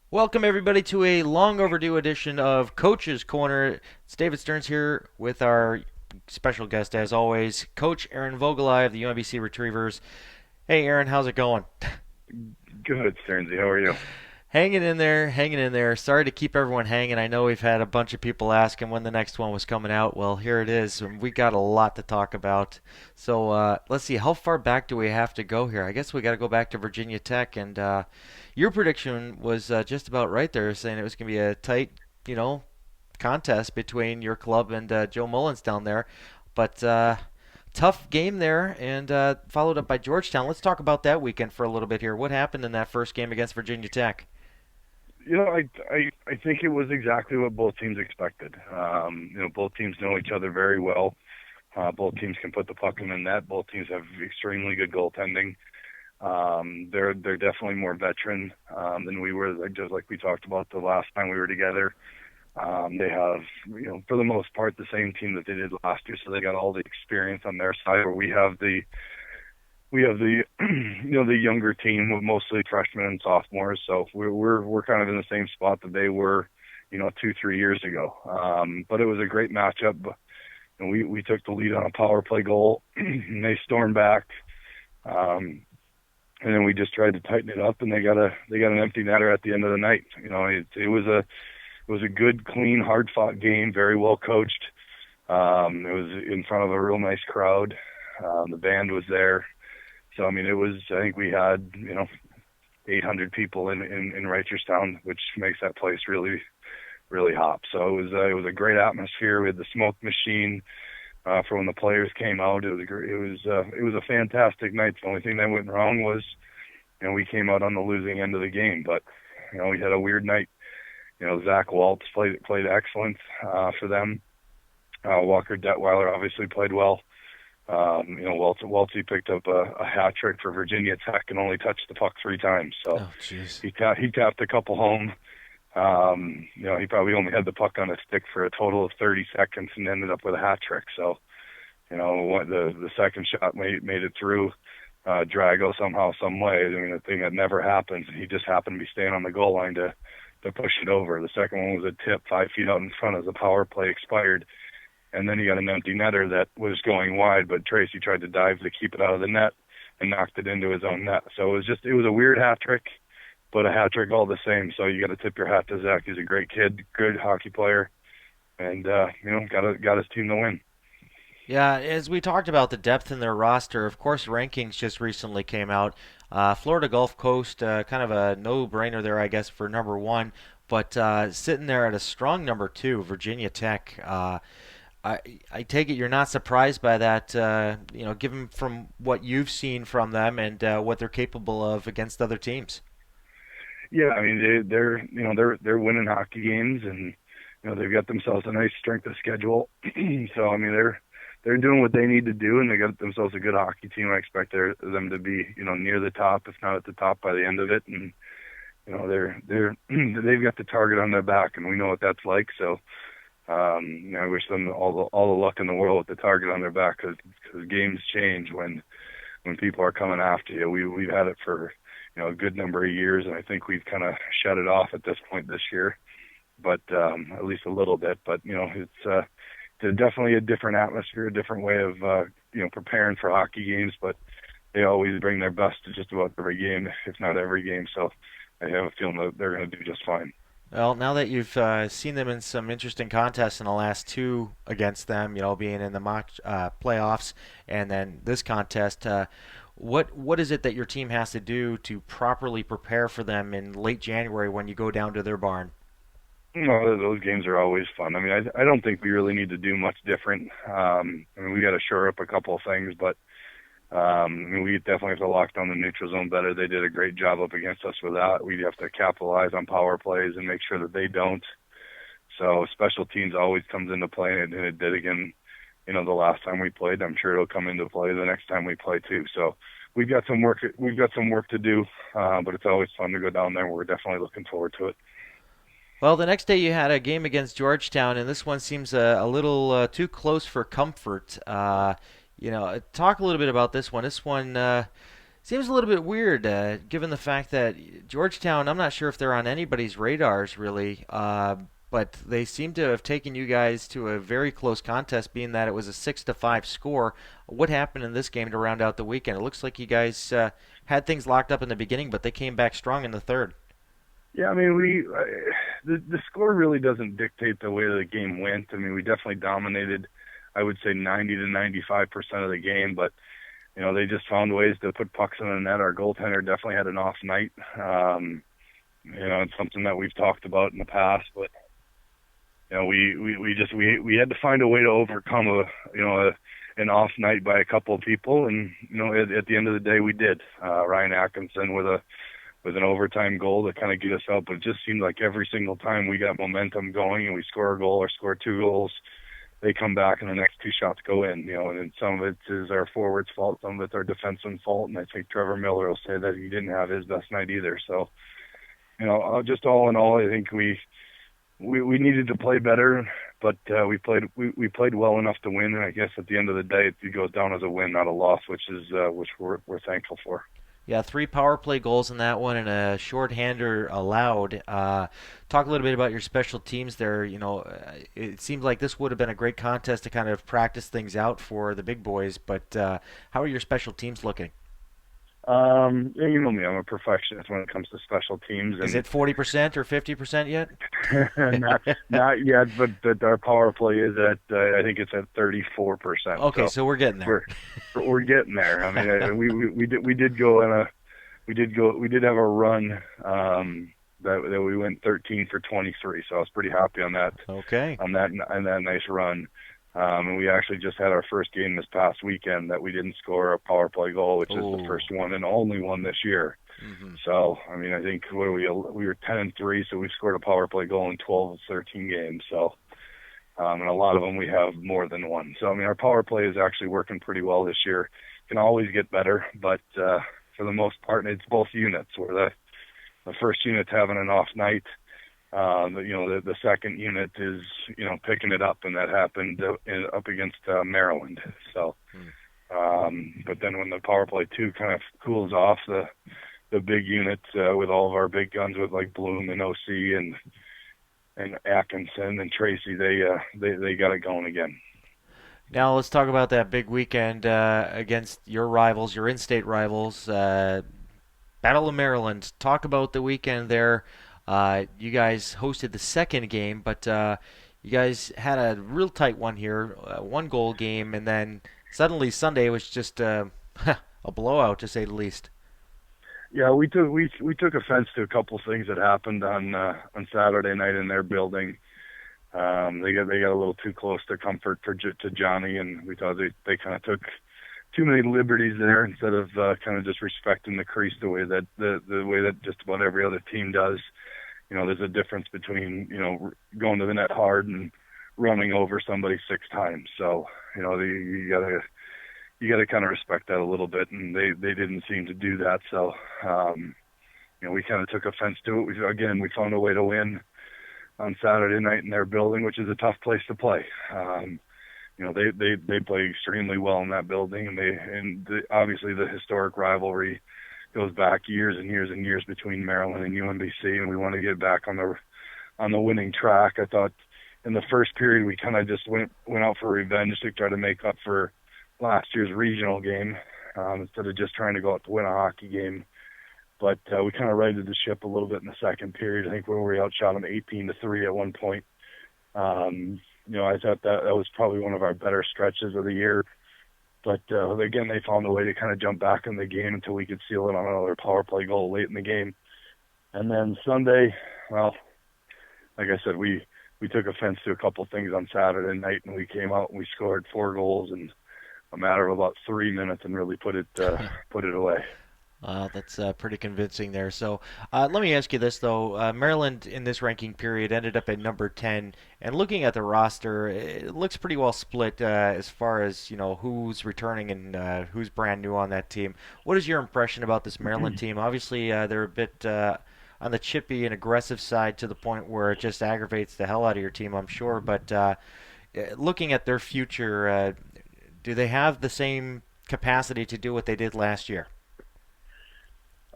Welcome, everybody, to a long overdue edition of Coach's Corner. It's David Stearns here with our special guest, as always, Coach Aaron Voegtli of the UMBC Retrievers. Hey, Aaron, how's it going? Good, Stearnsy. How are you? Hanging in there, hanging in there. Sorry to keep everyone hanging. I know we've had a bunch of people asking when the next one was coming out. Well, here it is. We got a lot to talk about. So let's see, how far back do we have to go here? I guess we got to go back to Virginia Tech. And your prediction was just about right there, saying it was going to be a tight, you know, contest between your club and Joe Mullins down there. But tough game there, and followed up by Georgetown. Let's talk about that weekend for a little bit here. What happened in that first game against Virginia Tech? I think it was exactly what both teams expected. Both teams know each other very well. Both teams can put the puck in the net. Both teams have extremely good goaltending. They're definitely more veteran than we were, just like we talked about the last time we were together. They have, for the most part, the same team that they did last year, so they got all the experience on their side. Where we have the the younger team with mostly freshmen and sophomores, so we're kind of in the same spot that they were 2-3 years ago. But it was a great matchup, and we took the lead on a power play goal and they stormed back, and then we just tried to tighten it up, and they got an empty netter at the end of the night. It was a good, clean, hard fought game, very well coached. It was in front of a real nice crowd. The band was there. So I think we had 800 people in Reicherstown, which makes that place really really hot. So it was a great atmosphere. We had the smoke machine for when the players came out. It was a fantastic night. The only thing that went wrong was we came out on the losing end of the game, but we had a weird night. Zach Waltz played excellent for them. Walker Detweiler obviously played well. Waltzy picked up a hat trick for Virginia Tech and only touched the puck 3 times. So Oh, jeez. he tapped a couple home. He probably only had the puck on his stick for a total of 30 seconds and ended up with a hat trick. So, the second shot made it through. Drago somehow, some way. A thing that never happens. He just happened to be staying on the goal line to push it over. The second one was a tip 5 feet out in front as the power play expired. And then he got an empty netter that was going wide, but Tracy tried to dive to keep it out of the net and knocked it into his own net. So it was a weird hat trick, but a hat trick all the same. So you got to tip your hat to Zach. He's a great kid, good hockey player, and got his team to win. Yeah, as we talked about the depth in their roster, of course, rankings just recently came out. Florida Gulf Coast, kind of a no-brainer there, I guess, for number one, but sitting there at a strong number two, Virginia Tech. I, I take it you're not surprised by that, given from what you've seen from them and what they're capable of against other teams. Yeah, they're winning hockey games, and they've got themselves a nice strength of schedule. So they're doing what they need to do, and they got themselves a good hockey team. I expect them to be near the top, if not at the top, by the end of it. And they've got the target on their back, and we know what that's like. So I wish them all the luck in the world with the target on their back, because games change when people are coming after you. We've had it for a good number of years, and I think we've kind of shut it off at this point this year, but at least a little bit. But it's definitely a different atmosphere, a different way of preparing for hockey games. But they always bring their best to just about every game, if not every game. So I have a feeling that they're going to do just fine. Well, now that you've seen them in some interesting contests in the last two against them, being in the mock playoffs and then this contest, what is it that your team has to do to properly prepare for them in late January when you go down to their barn? Those games are always fun. I don't think we really need to do much different. We got to shore up a couple of things, but we definitely have to lock down the neutral zone better. They did a great job up against us with that. We have to capitalize on power plays and make sure that they don't. So special teams always comes into play, and it did again. The last time we played, I'm sure it'll come into play the next time we play too. So we've got some work. We've got some work to do, but it's always fun to go down there. We're definitely looking forward to it. Well, the next day you had a game against Georgetown, and this one seems a little too close for comfort. Talk a little bit about this one. This one Seems a little bit weird, given the fact that Georgetown, I'm not sure if they're on anybody's radars really, but they seem to have taken you guys to a very close contest, being that it was a 6-5 score. What happened in this game to round out the weekend? It looks like you guys had things locked up in the beginning, but they came back strong in the third. Yeah, I mean, the score really doesn't dictate the way the game went. I mean, we definitely dominated. I would say 90 to 95% of the game, but they just found ways to put pucks in the net. Our goaltender definitely had an off night. It's something that we've talked about in the past, but we had to find a way to overcome an off night by a couple of people, and at the end of the day we did. Ryan Atkinson with an overtime goal to kind of get us out, but it just seemed like every single time we got momentum going and we score a goal or score two goals, they come back and the next two shots go in. And then some of it is our forwards' fault, some of it's our defenseman's fault, and I think Trevor Miller will say that he didn't have his best night either. So, just all in all, I think we needed to play better, but we played well enough to win. And I guess at the end of the day, it goes down as a win, not a loss, which we're thankful for. Yeah, three power play goals in that one and a shorthander allowed. Talk a little bit about your special teams there. It seems like this would have been a great contest to kind of practice things out for the big boys, but how are your special teams looking? Yeah, you know me, I'm a perfectionist when it comes to special teams, Is and it 40% or 50% yet? not yet, but our power play is at I think it's at 34%. Okay, So so we're getting there. we're we're getting there. I mean, we did go in a we did have a run that we went 13 for 23. So I was pretty happy on that Okay. on that nice run. And we actually just had our first game this past weekend that we didn't score a power play goal, which is the Oh. first one and only one this year. Hmm. So, I mean, I think we were 10-3, so we scored a power play goal in 12 of 13 games. So, and a lot of them we have more than one. So, I mean, our power play is actually working pretty well this year. Can always get better, but for the most part, it's both units. Where the first unit's having an off night. The second unit is picking it up, and that happened up against Maryland. So, but then when the power play two kind of cools off, the big unit with all of our big guns with like Bloom and OC and Atkinson and Tracy, they got it going again. Now let's talk about that big weekend against your rivals, your in-state rivals, Battle of Maryland. Talk about the weekend there. You guys hosted the second game, but you guys had a real tight one here, one goal game, and then suddenly Sunday was just a blowout to say the least. Yeah, we took offense to a couple things that happened on Saturday night in their building. They got a little too close to comfort to Johnny, and we thought they kind of took too many liberties there instead of kind of just respecting the crease the way that just about every other team does. There's a difference between going to the net hard and running over somebody six times. So you gotta kind of respect that a little bit, and they didn't seem to do that. So we kind of took offense to it. We found a way to win on Saturday night in their building, which is a tough place to play. They play extremely well in that building, and obviously the historic rivalry goes back years and years and years between Maryland and UMBC, and we want to get back on the winning track. I thought in the first period we kind of just went out for revenge to try to make up for last year's regional game instead of just trying to go out to win a hockey game. But we kind of righted the ship a little bit in the second period. I think when we outshot them 18-3 at one point. I thought that was probably one of our better stretches of the year. But again, they found a way to kind of jump back in the game until we could seal it on another power play goal late in the game. And then Sunday, well, like I said, we took offense to a couple things on Saturday night, and we came out and we scored 4 goals in a matter of about 3 minutes and really put it away. That's pretty convincing there. So let me ask you this, though. Maryland in this ranking period ended up at number 10. And looking at the roster, it looks pretty well split as far as who's returning and who's brand new on that team. What is your impression about this Maryland team? Obviously, they're a bit on the chippy and aggressive side to the point where it just aggravates the hell out of your team, I'm sure. But looking at their future, do they have the same capacity to do what they did last year?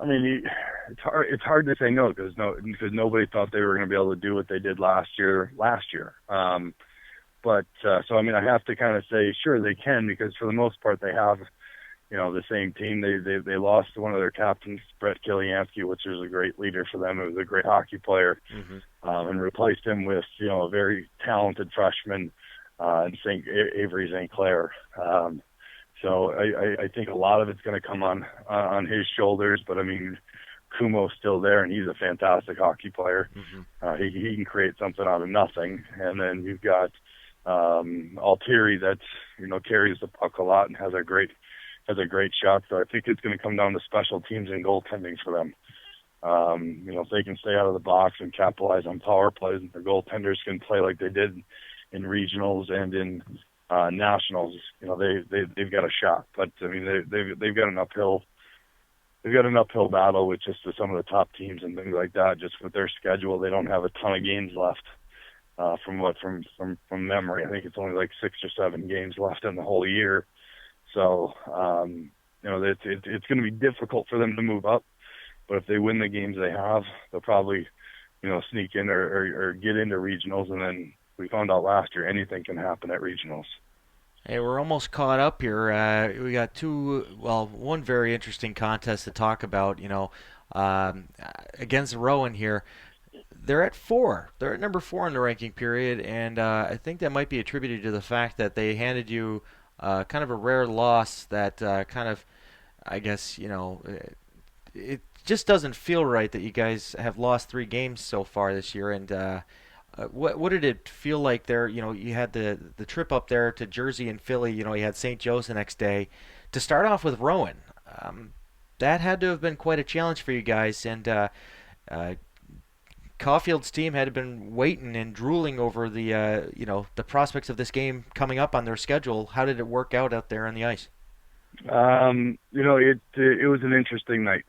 I mean, it's hard. It's hard to say no because nobody thought they were going to be able to do what they did last year. But so I mean, I have to kind of say, sure, they can because for the most part they have the same team. They lost one of their captains, Brett Kiliansky, which was a great leader for them. It was a great hockey player, Hmm. and replaced him with a very talented freshman in Avery St. Clair. So I think a lot of it's going to come on his shoulders. But I mean, Kumo's still there, and he's a fantastic hockey player. Hmm. He can create something out of nothing. And then you've got Altieri that carries the puck a lot and has a great shot. So I think it's going to come down to special teams and goaltending for them. If they can stay out of the box and capitalize on power plays, and their goaltenders can play like they did in regionals and in nationals, they've got a shot. But I mean, they've got an uphill. They've got an uphill battle with just some of the top teams and things like that. Just with their schedule, they don't have a ton of games left. From memory, I think it's only like 6 or 7 games left in the whole year. So it's going to be difficult for them to move up. But if they win the games they have, they'll probably sneak in or get into regionals. And then we found out last year anything can happen at regionals. Hey, we're almost caught up here. We got one very interesting contest to talk about. Against Rowan here. They're at 4. They're at number 4 in the ranking period, and I think that might be attributed to the fact that they handed you kind of a rare loss that kind of, I guess, it just doesn't feel right that you guys have lost 3 games so far this year. And what did it feel like there? You had the trip up there to Jersey and Philly. You had St. Joe's the next day to start off with Rowan. That had to have been quite a challenge for you guys, and uh, Caulfield's team had been waiting and drooling over the prospects of this game coming up on their schedule. How did it work out there on the ice? It was an interesting night.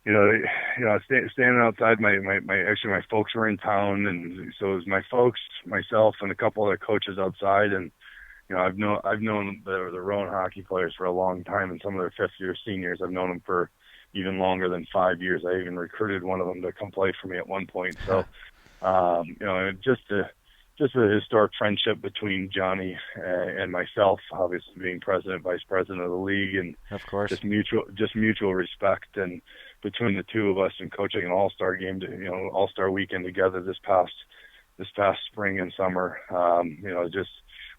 Standing outside, my folks were in town, and so it was my folks, myself, and a couple other coaches outside. And I've known the Rowan hockey players for a long time, and some of their fifth year seniors. I've known them for even longer than 5 years. I even recruited one of them to come play for me at one point. So, just a historic friendship between Johnny and myself, obviously being president, vice president of the league, and Of course. just mutual respect, and between the two of us, and coaching an all-star game, all-star weekend together this past spring and summer.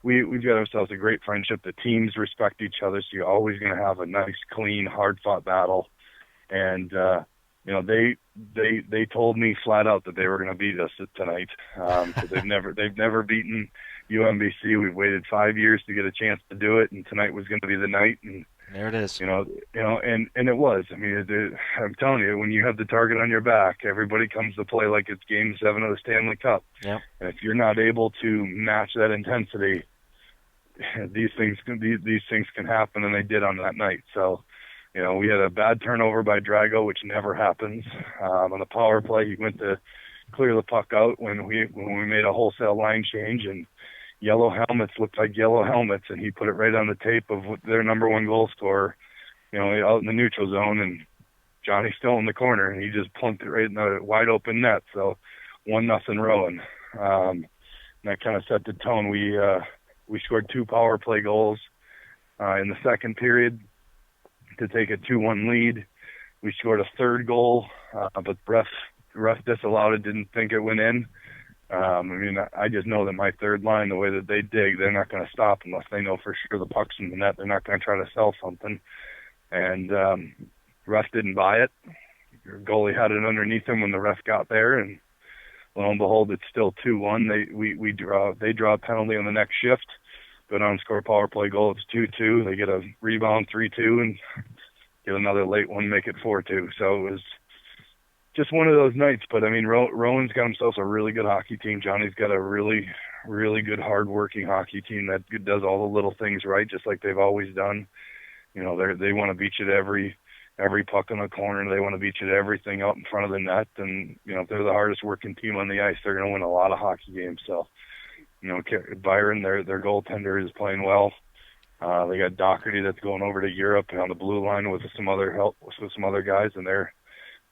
We've got ourselves a great friendship. The teams respect each other, so you're always going to have a nice, clean, hard-fought battle. And they told me flat out that they were going to beat us tonight because they've never beaten UMBC. We've waited 5 years to get a chance to do it, and tonight was going to be the night. And There it is. and it was. I mean, I'm telling you, when you have the target on your back, everybody comes to play like it's Game 7 of the Stanley Cup. Yep. And if you're not able to match that intensity, these things can happen, and they did on that night. So. We had a bad turnover by Drago, which never happens. On the power play, he went to clear the puck out when we made a wholesale line change, and yellow helmets looked like yellow helmets, and he put it right on the tape of their number one goal scorer, out in the neutral zone, and Johnny's still in the corner, and he just plunked it right in the wide open net. So 1-0 Rowan. And that kind of set the tone. We scored 2 power play goals in the second period to take a 2-1 lead. We scored a third goal, but ref disallowed it, didn't think it went in. I just know that my third line, the way that they dig, they're not going to stop unless they know for sure the puck's in the net. They're not going to try to sell something. And ref didn't buy it. Your goalie had it underneath him when the ref got there, and lo and behold, it's still 2-1. They draw a penalty on the next shift. Go down and score a power play goal. It's 2-2. They get a rebound 3-2 and get another late one, make it 4-2. So it was just one of those nights. But I mean, Rowan's got themselves a really good hockey team. Johnny's got a really, really good, hard-working hockey team that does all the little things right, just like they've always done. They want to beat you to every puck in the corner. They want to beat you to everything out in front of the net. And if they're the hardest working team on the ice, they're going to win a lot of hockey games. So. Byron, their goaltender, is playing well. They got Doherty that's going over to Europe on the blue line with some other help with some other guys, and they're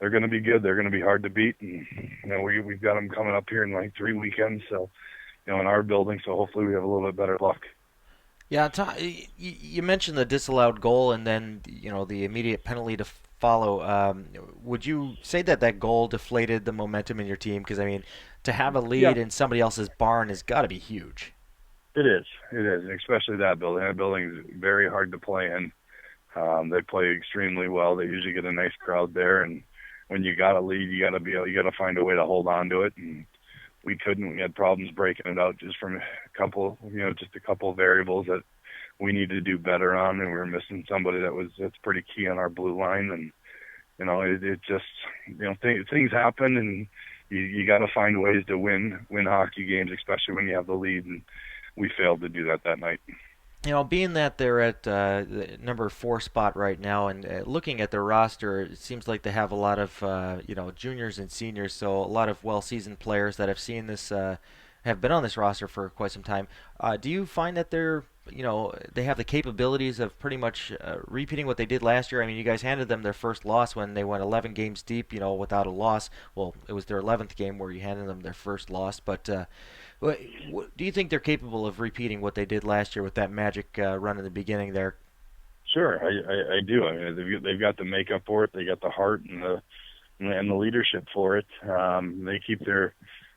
going to be good. They're going to be hard to beat, and we've got them coming up here in like 3 weekends. So in our building, so hopefully we have a little bit better luck. Yeah, you mentioned the disallowed goal and then the immediate penalty to follow. Would you say that that goal deflated the momentum in your team? Because I mean, to have a Yeah, lead in somebody else's barn has got to be huge. it is. It is, and especially that building. That building is very hard to play in. They play extremely well. They usually get a nice crowd there, and when you got a lead, you got to find a way to hold on to it. And we couldn't. We had problems breaking it out just from a couple, just a couple of variables that we need to do better on, and we were missing somebody that's pretty key on our blue line. And it just things happen, and you got to find ways to win hockey games, especially when you have the lead. And we failed to do that night. Being that they're at the number 4 spot right now, and looking at their roster, it seems like they have a lot of juniors and seniors, so a lot of well-seasoned players that have seen this, have been on this roster for quite some time. Do you find that they have the capabilities of pretty much repeating what they did last year? I mean, you guys handed them their first loss when they went 11 games deep, without a loss. Well, it was their 11th game where you handed them their first loss, but. Do you think they're capable of repeating what they did last year with that magic run in the beginning there? Sure, I do. I mean, they've got the makeup for it. They got the heart and the leadership for it. They keep their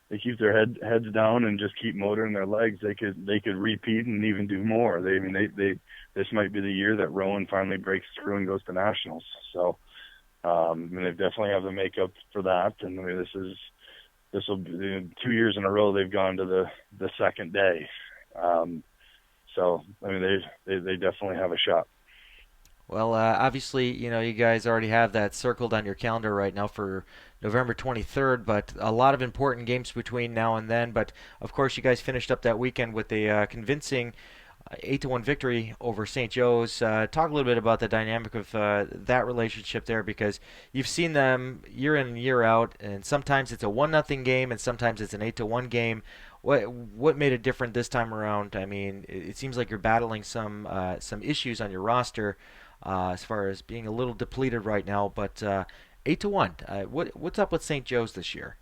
heads down and just keep motoring their legs. They could repeat and even do more. They this might be the year that Rowan finally breaks through and goes to nationals. So they definitely have the makeup for that. And I mean, this will be 2 years in a row they've gone to the second day. So I mean they definitely have a shot. Well, obviously, you guys already have that circled on your calendar right now for November 23rd, but a lot of important games between now and then. But of course, you guys finished up that weekend with a convincing 8-1 victory over St. Joe's. Talk a little bit about the dynamic of that relationship there, because you've seen them year in and year out, and sometimes it's a 1-0 game, and sometimes it's an 8-1 game. What made it different this time around? I mean, it seems like you're battling some issues on your roster as far as being a little depleted right now. But 8-1, what's up with St. Joe's this year?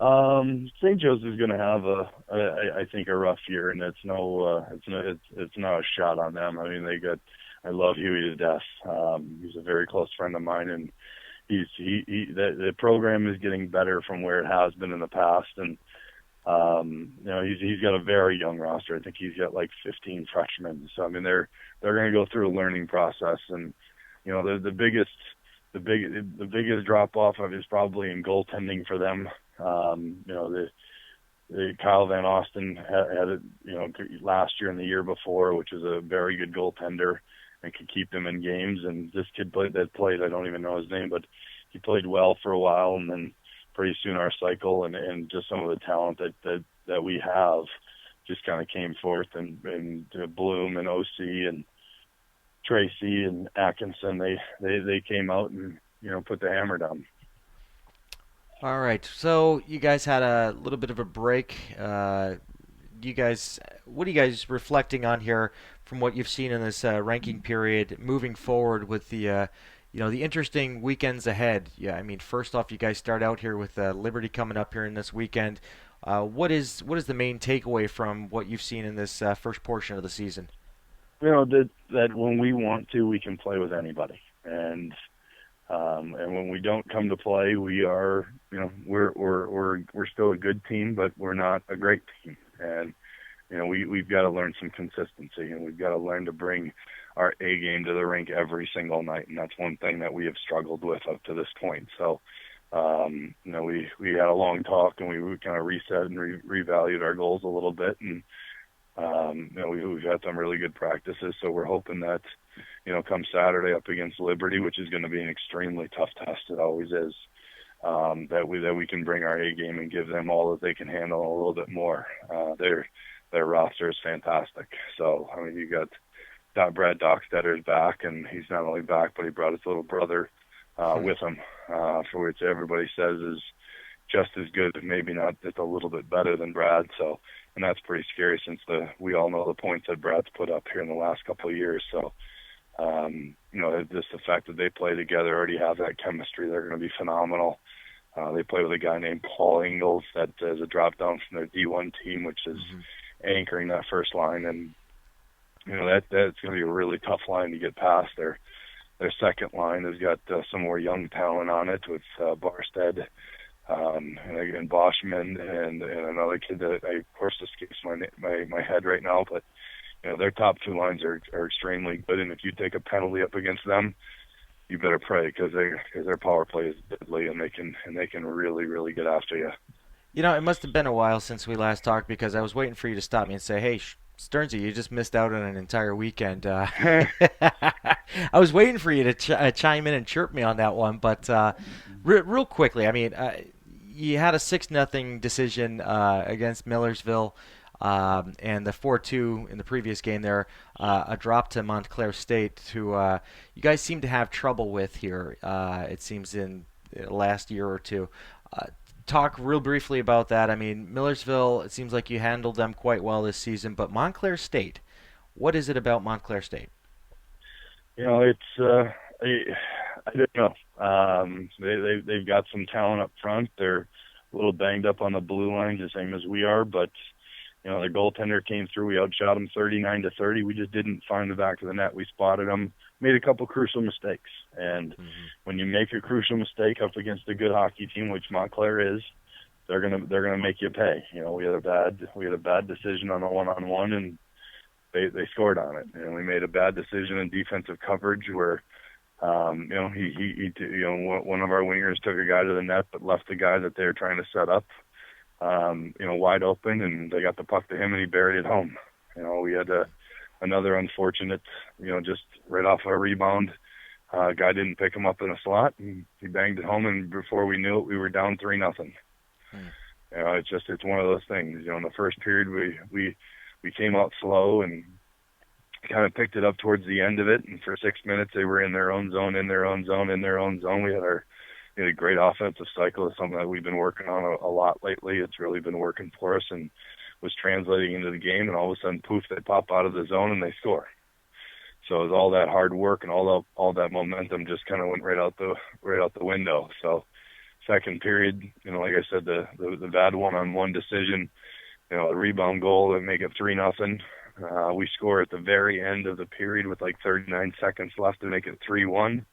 St. Joe's is going to have I think a rough year, and it's not a shot on them. I mean, I love Huey to death. He's a very close friend of mine, and the program is getting better from where it has been in the past, and he's got a very young roster. I think he's got like 15 freshmen. So I mean, they're going to go through a learning process, and the biggest drop off of is probably in goaltending for them. The Kyle Van Osten had it, last year and the year before, which was a very good goaltender and could keep them in games. And this kid played, I don't even know his name, but he played well for a while, and then pretty soon our cycle and just some of the talent that we have just kind of came forth, and Bloom and OC and Tracy and Atkinson, they came out and put the hammer down. All right, so you guys had a little bit of a break. What are you guys reflecting on here from what you've seen in this ranking period, moving forward with the interesting weekends ahead? Yeah, I mean, first off, you guys start out here with Liberty coming up here in this weekend. What is the main takeaway from what you've seen in this first portion of the season? That when we want to, we can play with anybody, and when we don't come to play, we are, we're still a good team, but we're not a great team. And we've got to learn some consistency, and we've got to learn to bring our A game to the rink every single night, and that's one thing that we have struggled with up to this point. So, we had a long talk, and we kind of reset and revalued our goals a little bit, and we've had some really good practices. So we're hoping that come Saturday up against Liberty, which is going to be an extremely tough test, it always is, that we can bring our A game and give them all that they can handle a little bit more. Their roster is fantastic. So I mean, you got Brad Dockstetter's back, and he's not only back, but he brought his little brother with him, for which everybody says is just as good, maybe not just a little bit better than Brad. So and that's pretty scary since we all know the points that Brad's put up here in the last couple of years. So just the fact that they play together, already have that chemistry, they're going to be phenomenal. They play with a guy named Paul Ingles that is a drop down from their D1 team, which is Hmm. anchoring that first line, and that's going to be a really tough line to get past. Their second line has got some more young talent on it with Barstead, and again Boschman and another kid that of course escapes my head right now, but their top two lines are extremely good, and if you take a penalty up against them, you better pray because their power play is deadly, and they can really really get after you. It must have been a while since we last talked because I was waiting for you to stop me and say, "Hey, Stearnsy, you just missed out on an entire weekend." I was waiting for you to chime in and chirp me on that one, but real quickly, I mean, you had a 6-0 decision against Millersville, and the 4-2 in the previous game there, a drop to Montclair State, who you guys seem to have trouble with here. It seems in the last year or two. Uh, Talk real briefly about that. I mean, Millersville, it seems like you handled them quite well this season, but Montclair State, what is it about Montclair State? It's I don't know. They've got some talent up front. They're a little banged up on the blue lines, the same as we are, but their goaltender came through. We outshot them 39-30. We just didn't find the back of the net. We spotted them, made a couple crucial mistakes. And Mm-hmm. when you make a crucial mistake up against a good hockey team, which Montclair is, they're gonna make you pay. We had a bad decision on a one-on-one, and they scored on it. And we made a bad decision in defensive coverage where one of our wingers took a guy to the net, but left the guy that they were trying to set up wide open, and they got the puck to him, and he buried it home. We had another unfortunate, just right off a rebound. Guy didn't pick him up in a slot, and he banged it home, and before we knew it, we were down 3-0. Hmm. It's one of those things. In the first period, we came out slow and kind of picked it up towards the end of it, and for 6 minutes, they were in their own zone, in their own zone, in their own zone. We had a great offensive cycle. It's something that we've been working on a lot lately. It's really been working for us and was translating into the game. And all of a sudden, poof, they pop out of the zone and they score. So it was all that hard work and all that momentum just kind of went right out the window. So second period, like I said, the bad one-on-one decision, a rebound goal that make it 3-0. We score at the very end of the period with like 39 seconds left to make it 3-1.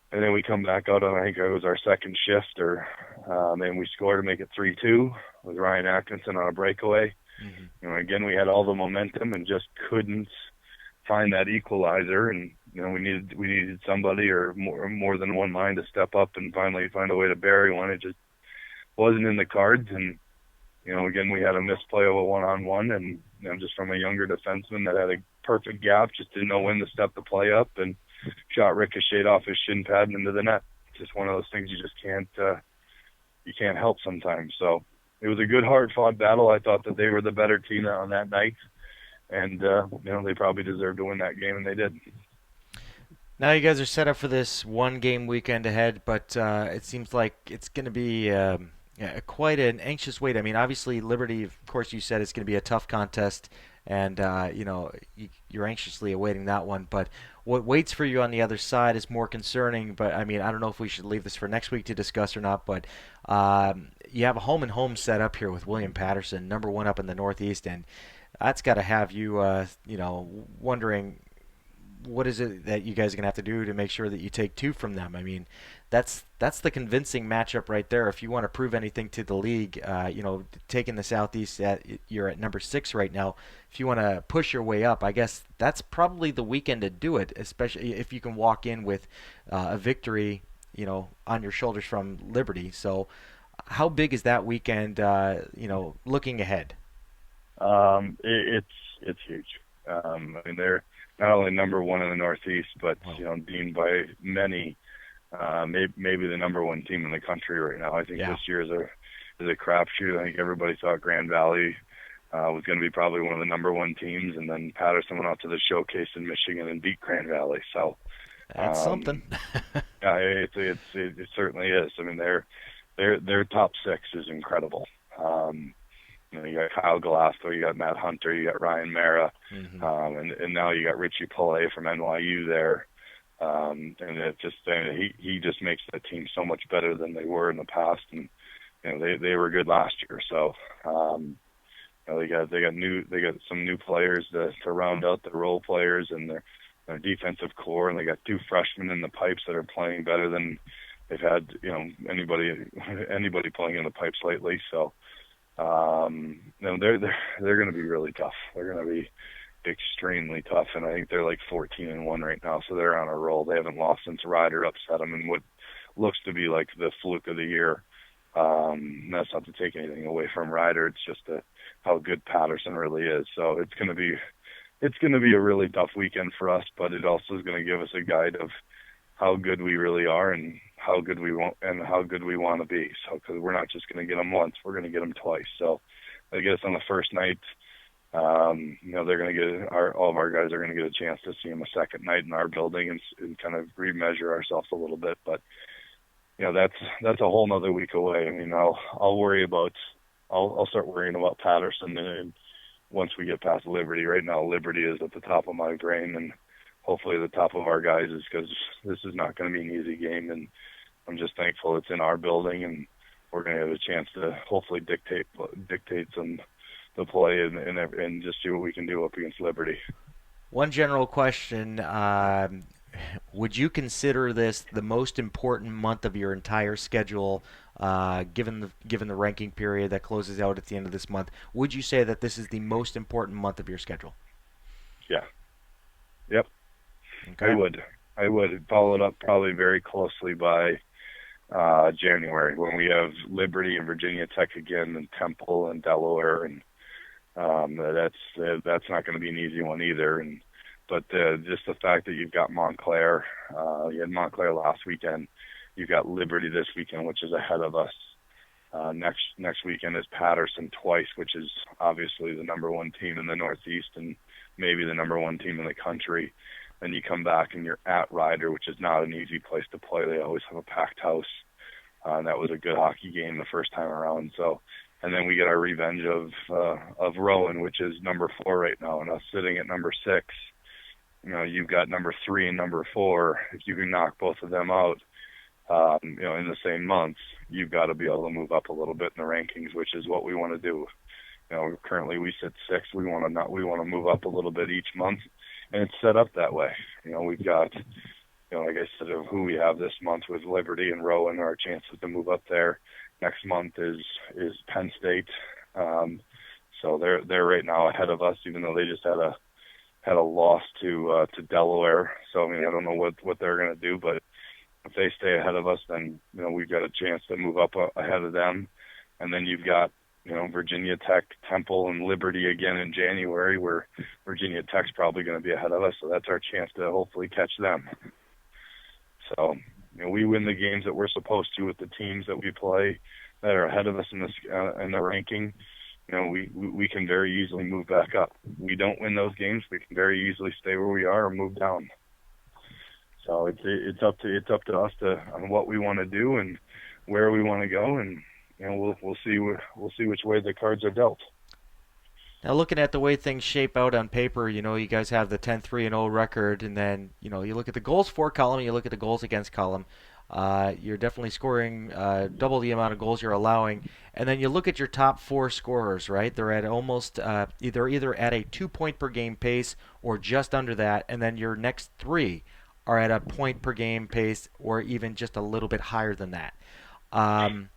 And then we come back out on, I think it was our second shift, and we score to make it 3-2 with Ryan Atkinson on a breakaway. Mm-hmm. Again, we had all the momentum and just couldn't find that equalizer. And we needed somebody or more than one line to step up and finally find a way to bury one. It just wasn't in the cards. And again, we had a misplay of a one-on-one, and just from a younger defenseman that had a perfect gap, just didn't know when to step the play up, and shot ricocheted off his shin pad and into the net. It's just one of those things you just can't help sometimes. So it was a good, hard-fought battle. I thought that they were the better team on that night, and they probably deserved to win that game, and they did. Now you guys are set up for this one-game weekend ahead, but it seems like it's going to be quite an anxious wait. I mean, obviously Liberty, of course, you said it's going to be a tough contest, and you're anxiously awaiting that one. But what waits for you on the other side is more concerning. But I mean, I don't know if we should leave this for next week to discuss or not. But you have a home and home set up here with William Patterson, number one up in the Northeast, and that's got to have you, wondering what is it that you guys are gonna have to do to make sure that you take two from them? I mean, that's the convincing matchup right there. If you want to prove anything to the league, taking the Southeast you're at number 6 right now. If you want to push your way up, I guess that's probably the weekend to do it. Especially if you can walk in with a victory, on your shoulders from Liberty. So, how big is that weekend? Looking ahead. It's huge. I mean, they're not only number one in the Northeast, but Wow. deemed by many, maybe the number one team in the country right now. I think Yeah. this year is a crapshoot. I think everybody thought Grand Valley was going to be probably one of the number one teams, and then Patterson went out to the showcase in Michigan and beat Grand Valley. So, That's something. yeah, it certainly is. I mean, their top six is incredible. You got Kyle Glasgow, you got Matt Hunter, you got Ryan Mara, Hmm. and now you got Richie Pillay from NYU there. And it just he just makes the team so much better than they were in the past, and they were good last year. So they got some new players to round out the role players and their defensive core, and they got two freshmen in the pipes that are playing better than they've had anybody playing in the pipes lately. So they're going to be really tough. They're going to be extremely tough, and I think they're like 14-1 right now, so they're on a roll. They haven't lost since Ryder upset them in what looks to be like the fluke of the year. That's not to take anything away from Ryder. It's just how good Patterson really is. So it's going to be a really tough weekend for us, but it also is going to give us a guide of how good we really are and how good we want to be. So because we're not just going to get them once, we're going to get them twice. So I guess on the first night, they're going to get all of our guys are going to get a chance to see them a second night in our building and kind of remeasure ourselves a little bit. But that's a whole nother week away. I mean, I'll start worrying about Patterson and once we get past Liberty. Right now, Liberty is at the top of my brain, and hopefully the top of our guys is because this is not going to be an easy game, and I'm just thankful it's in our building, and we're going to have a chance to hopefully dictate some the play and just see what we can do up against Liberty. One general question: would you consider this the most important month of your entire schedule, given the ranking period that closes out at the end of this month? Would you say that this is the most important month of your schedule? Yeah. Yep. I Okay. would. I would follow it up probably very closely by January when we have Liberty and Virginia Tech again, and Temple and Delaware, and that's not going to be an easy one either. But just the fact that you've got Montclair, you had Montclair last weekend, you've got Liberty this weekend, which is ahead of us. Next weekend is Patterson twice, which is obviously the number one team in the Northeast and maybe the number one team in the country. Then you come back and you're at Ryder, which is not an easy place to play. They always have a packed house. And that was a good hockey game the first time around. So, and then we get our revenge of Rowan, which is number 4 right now, and us sitting at number 6. You've got number 3 and number 4. If you can knock both of them out, in the same month, you've got to be able to move up a little bit in the rankings, which is what we want to do. Currently we sit 6. We want to move up a little bit each month, and it's set up that way. We've got, like I said, of who we have this month with Liberty and Rowan, our chances to move up there. Next month is Penn State, so they're right now ahead of us, even though they just had a loss to Delaware. So I mean, I don't know what they're going to do, but if they stay ahead of us, then we've got a chance to move up ahead of them. And then you've got Virginia Tech, Temple, and Liberty again in January, where Virginia Tech's probably going to be ahead of us. So that's our chance to hopefully catch them. So we win the games that we're supposed to with the teams that we play that are ahead of us in the ranking. We can very easily move back up. We don't win those games, we can very easily stay where we are or move down. So it's up to us on what we want to do and where we want to go, and we'll see which way the cards are dealt. Now, looking at the way things shape out on paper, you guys have the 10-3-0 record, and then you look at the goals for column, you look at the goals against column. You're definitely scoring double the amount of goals you're allowing, and then you look at your top 4 scorers. Right, they're at almost either at a 2 point per game pace or just under that, and then your next 3 are at a point per game pace or even just a little bit higher than that. Um,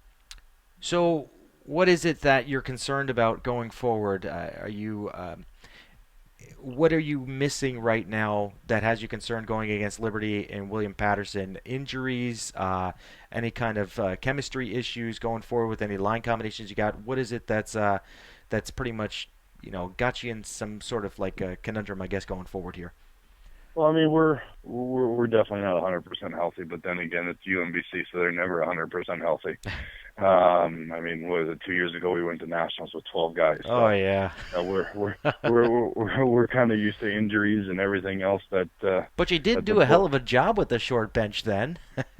so, what is it that you're concerned about going forward? What are you missing right now that has you concerned going against Liberty and William Patterson? Injuries, any kind of chemistry issues going forward with any line combinations you got? What is it that's pretty much got you in some sort of like a conundrum, I guess, going forward here? Well, I mean, we're definitely not 100% healthy, but then again, it's UMBC, so they're never 100% healthy. I mean, what was it? 2 years ago, we went to nationals with 12 guys. Oh So yeah. we're kind of used to injuries and everything else But you did that the do a hell book. of a job with the short bench then.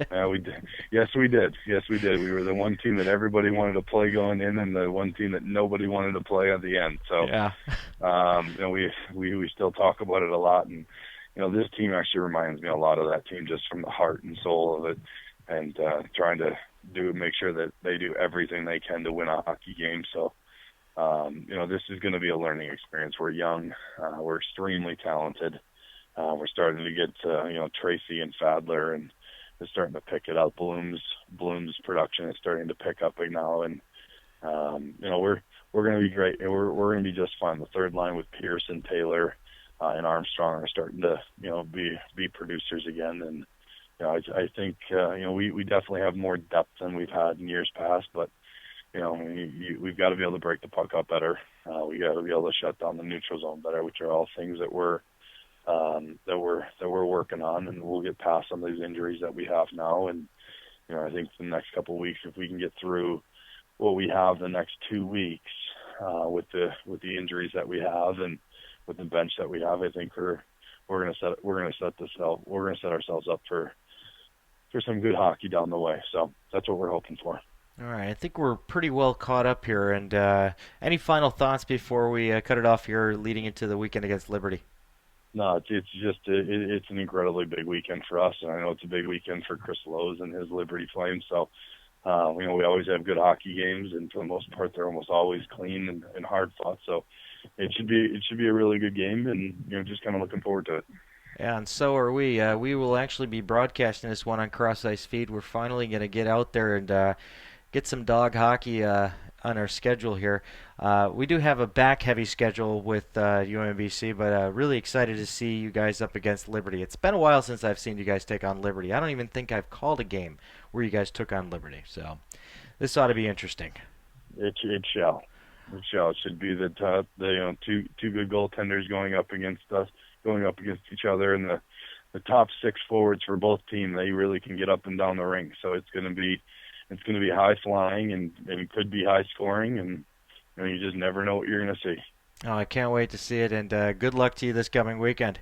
We did. Yes, we did. Yes, we did. We were the one team that everybody wanted to play going in, and the one team that nobody wanted to play at the end. So, Yeah. we still talk about it a lot, and this team actually reminds me a lot of that team, just from the heart and soul of it, and trying to make sure that they do everything they can to win a hockey game. So, this is going to be a learning experience. We're young, we're extremely talented. We're starting to get Tracy and Fadler, and they're starting to pick it up. Bloom's production is starting to pick up right now, and we're going to be great. We're going to be just fine. The third line with Pierce and Taylor and Armstrong are starting to be producers again, and I think we definitely have more depth than we've had in years past, but we've got to be able to break the puck up better. We got to be able to shut down the neutral zone better, which are all things that we're working on, and we'll get past some of these injuries that we have now. And I think the next couple of weeks, if we can get through what we have the next 2 weeks with the injuries that we have and with the bench that we have, I think we're gonna set ourselves up for some good hockey down the way. So that's what we're hoping for. All right, I think we're pretty well caught up here. And any final thoughts before we cut it off here, leading into the weekend against Liberty? No, it's an incredibly big weekend for us, and I know it's a big weekend for Chris Lowe's and his Liberty Flames. So, we always have good hockey games, and for the most part, they're almost always clean and hard fought. So, it should be a really good game, and just kind of looking forward to it. Yeah, and so are we. We will actually be broadcasting this one on Cross Ice Feed. We're finally going to get out there and get some dog hockey on our schedule here. We do have a back-heavy schedule with UMBC, but really excited to see you guys up against Liberty. It's been a while since I've seen you guys take on Liberty. I don't even think I've called a game where you guys took on Liberty, so this ought to be interesting. It shall. It shall. It should be that two good goaltenders going up against each other, and the top six forwards for both teams, they really can get up and down the rink. So it's going to be high flying, and it could be high scoring, and you just never know what you're going to see. Oh, I can't wait to see it, and good luck to you this coming weekend.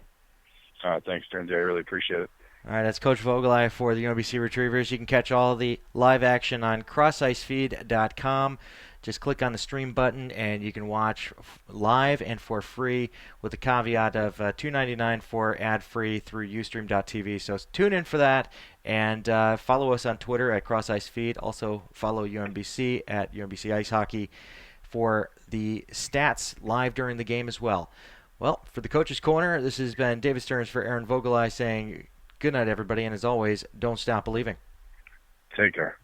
Thanks, Turnsy. I really appreciate it. All right, that's Coach Voegtli for the UMBC Retrievers. You can catch all the live action on crossicefeed.com. Just click on the stream button, and you can watch live and for free, with the caveat of $2.99 for ad-free through ustream.tv. So tune in for that, and follow us on Twitter at CrossIceFeed. Also follow UMBC at UMBC Ice Hockey for the stats live during the game as well. Well, for the Coach's Corner, this has been David Stearns for Aaron Vogelai saying good night, everybody, and as always, don't stop believing. Take care.